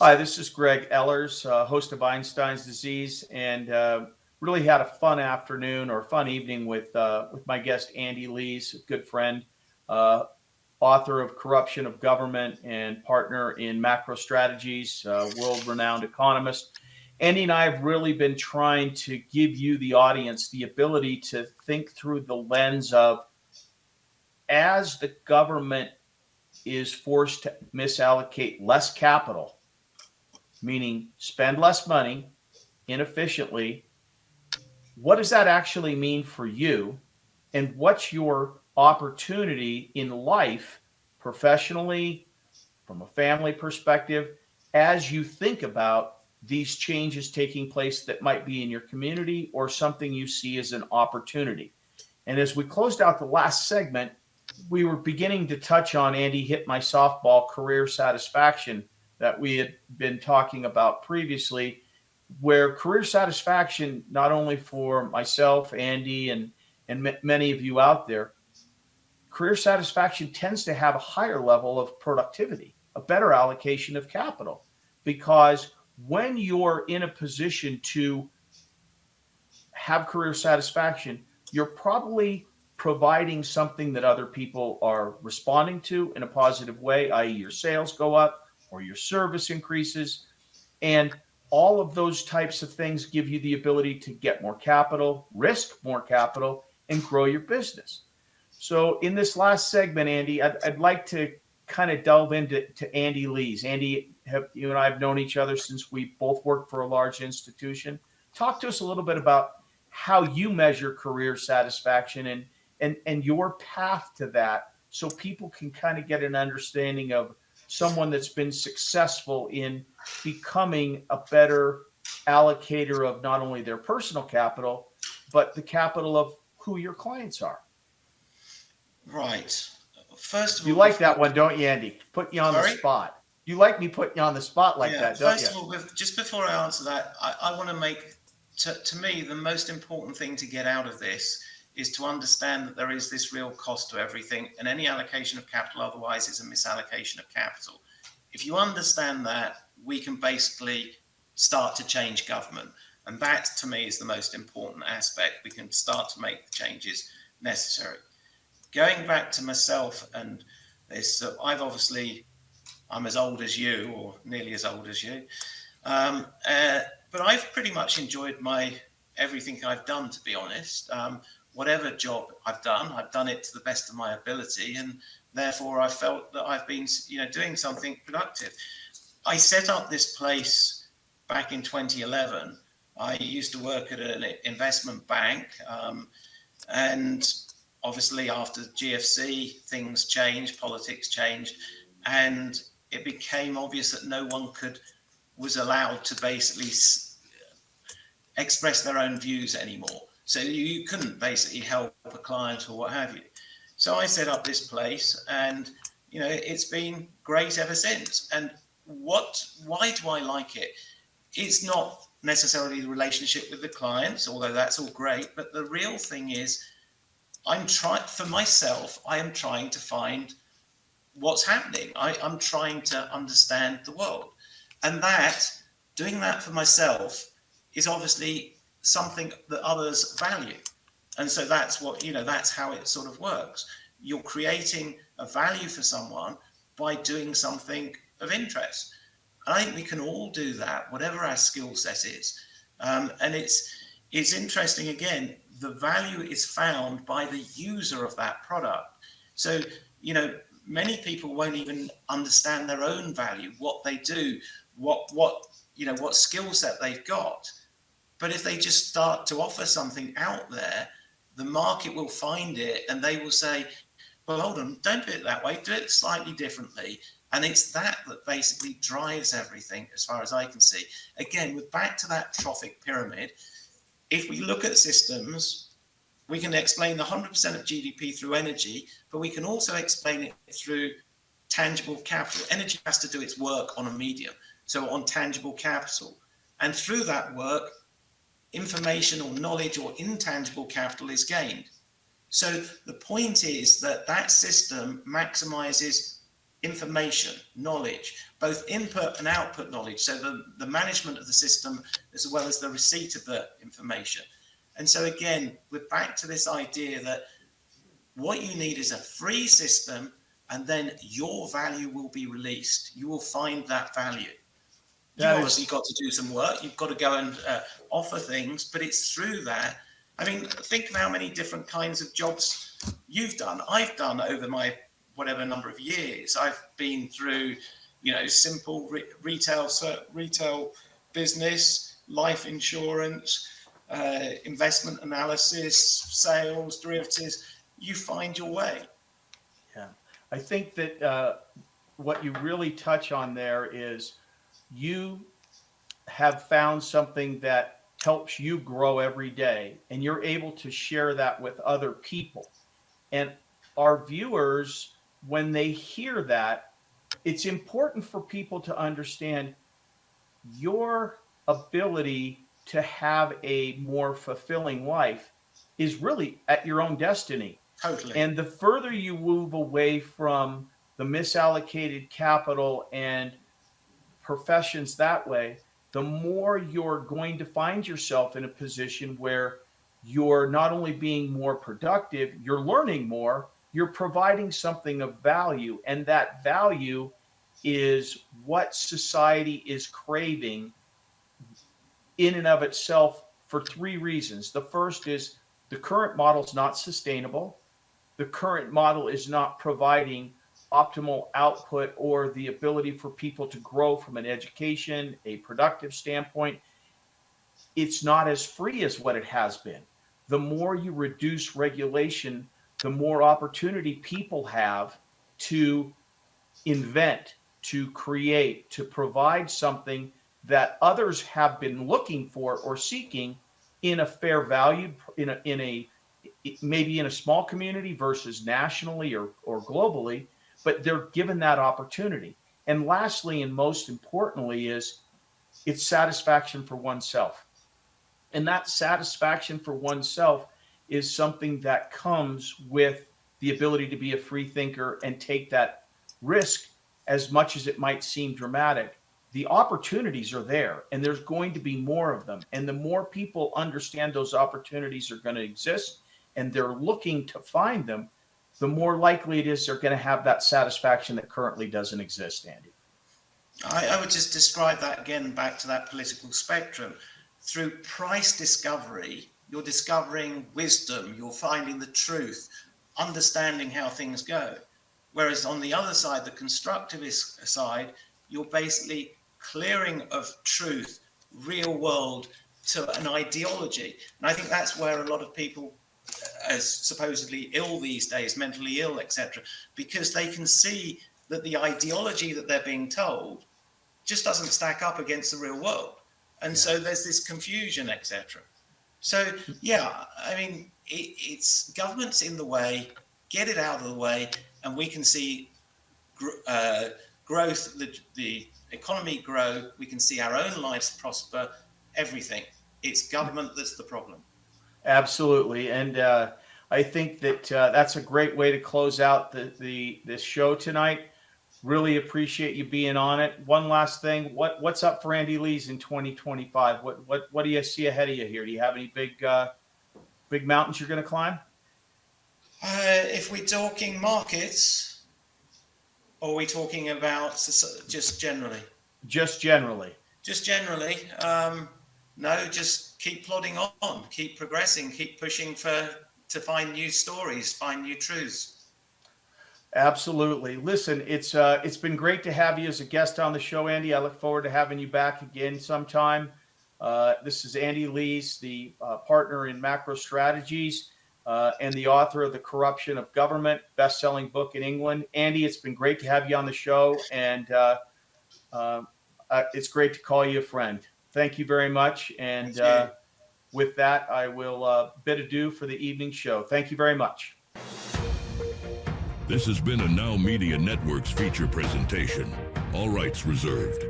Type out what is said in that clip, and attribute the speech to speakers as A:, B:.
A: Hi, this is Greg Ellers, host of Einstein's disease, and really had a fun afternoon or fun evening with my guest Andy Lees, a good friend, uh, author of Corruption of Government and partner in macro strategies, world-renowned economist. Andy and I have really been trying to give you, the audience, the ability to think through the lens of, as the government is forced to misallocate less capital, meaning spend less money inefficiently, what does that actually mean for you? And what's your opportunity in life, professionally, from a family perspective, as you think about these changes taking place that might be in your community or something you see as an opportunity? And as we closed out the last segment, we were beginning to touch on, Andy hit my softball, career satisfaction that we had been talking about previously, where career satisfaction, not only for myself, Andy, and many of you out there, career satisfaction tends to have a higher level of productivity, a better allocation of capital, because when you're in a position to have career satisfaction, you're probably providing something that other people are responding to in a positive way, i.e., your sales go up or your service increases. And all of those types of things give you the ability to get more capital, risk more capital, and grow your business. So, in this last segment, Andy, I'd like to kind of delve into Andy Lees. Andy, you and I have known each other since we both worked for a large institution. Talk to us a little bit about how you measure career satisfaction and your path to that, so people can kind of get an understanding of someone that's been successful in becoming a better allocator of not only their personal capital, but the capital of who your clients are.
B: Right. First of
A: You
B: all,
A: like that one, don't you, Andy? Put you on the
B: sorry?
A: spot. You like me putting you on the spot like
B: Yeah.
A: that, don't you?
B: First of all, just before I answer that, I want to make, to me, the most important thing to get out of this is to understand that there is this real cost to everything, and any allocation of capital otherwise is a misallocation of capital. If you understand that, we can basically start to change government. And that, to me, is the most important aspect. We can start to make the changes necessary. Going back to myself and this, I'm as old as you, or nearly as old as you, but I've pretty much enjoyed everything I've done, to be honest. Whatever job I've done it to the best of my ability, and therefore I felt that I've been, doing something productive. I set up this place back in 2011. I used to work at an investment bank, and obviously after GFC, things changed, politics changed, and it became obvious that no one was allowed to basically express their own views anymore. So you couldn't basically help a client or what have you. So I set up this place, and it's been great ever since. And why do I like it? It's not necessarily the relationship with the clients, although that's all great. But the real thing is, I am trying to find what's happening. I'm trying to understand the world, and doing that for myself is obviously something that others value. And so that's that's how it sort of works. You're creating a value for someone by doing something of interest. And I think we can all do that, whatever our skill set is. And it's interesting, again, the value is found by the user of that product. So, many people won't even understand their own value, what they do, what skill set they've got. But if they just start to offer something out there, the market will find it, and they will say, well, hold on, don't do it that way, do it slightly differently. And it's that basically drives everything, as far as I can see. Again, we're back to that trophic pyramid. If we look at systems, we can explain the 100% of GDP through energy, but we can also explain it through tangible capital. Energy has to do its work on a medium, so on tangible capital. And through that work, information or knowledge or intangible capital is gained. So the point is that system maximizes information, knowledge, both input and output knowledge. So the management of the system as well as the receipt of the information. And so again, we're back to this idea that what you need is a free system, and then your value will be released. You will find that value. You obviously got to do some work. You've got to go and offer things, but it's through that. I mean, think of how many different kinds of jobs you've done. I've done over my whatever number of years. I've been through, simple retail business, life insurance, investment analysis, sales, derivatives. You find your way.
A: Yeah, I think that what you really touch on there is you have found something that helps you grow every day, and you're able to share that with other people. And our viewers, when they hear that, it's important for people to understand your ability to have a more fulfilling life is really at your own destiny.
B: Totally.
A: And the further you move away from the misallocated capital and professions that way, the more you're going to find yourself in a position where you're not only being more productive, you're learning more, you're providing something of value. And that value is what society is craving in and of itself for three reasons. The first is the current model is not sustainable. The current model is not providing optimal output or the ability for people to grow from an education, a productive standpoint. It's not as free as what it has been. The more you reduce regulation, the more opportunity people have to invent, to create, to provide something that others have been looking for or seeking in a fair value, maybe in a small community versus nationally or globally, but they're given that opportunity. And lastly, and most importantly, is it's satisfaction for oneself. And that satisfaction for oneself is something that comes with the ability to be a free thinker and take that risk, as much as it might seem dramatic. The opportunities are there, and there's going to be more of them. And the more people understand those opportunities are going to exist and they're looking to find them, the more likely it is they're going to have that satisfaction that currently doesn't exist, Andy.
B: I would just describe that again back to that political spectrum. Through price discovery, you're discovering wisdom, you're finding the truth, understanding how things go. Whereas on the other side, the constructivist side, you're basically clearing of truth, real world, to an ideology. And I think that's where a lot of people are supposedly ill these days, mentally ill, etc., because they can see that the ideology that they're being told just doesn't stack up against the real world. And so there's this confusion, etc. So, yeah, I mean, it's government's in the way, get it out of the way, and we can see growth, the economy grow, we can see our own lives prosper, everything. It's government that's the problem.
A: Absolutely. And I think that that's a great way to close out this show tonight. Really appreciate you being on it. One last thing, what's up for Andy Lees in 2025? What do you see ahead of you here? Do you have any big mountains you're going to climb?
B: If we're talking markets, or are we talking about just generally?
A: Just generally.
B: Just generally. No, just keep plodding on, keep progressing, keep pushing to find new stories, find new truths.
A: Absolutely. Listen, it's been great to have you as a guest on the show, Andy. I look forward to having you back again sometime. This is Andy Lees, the partner in Macro Strategies and the author of The Corruption of Government, best-selling book in England. Andy, it's been great to have you on the show, and it's great to call you a friend. Thank you very much. And with that, I will bid adieu for the evening show. Thank you very much.
C: This has been a Now Media Networks feature presentation. All rights reserved.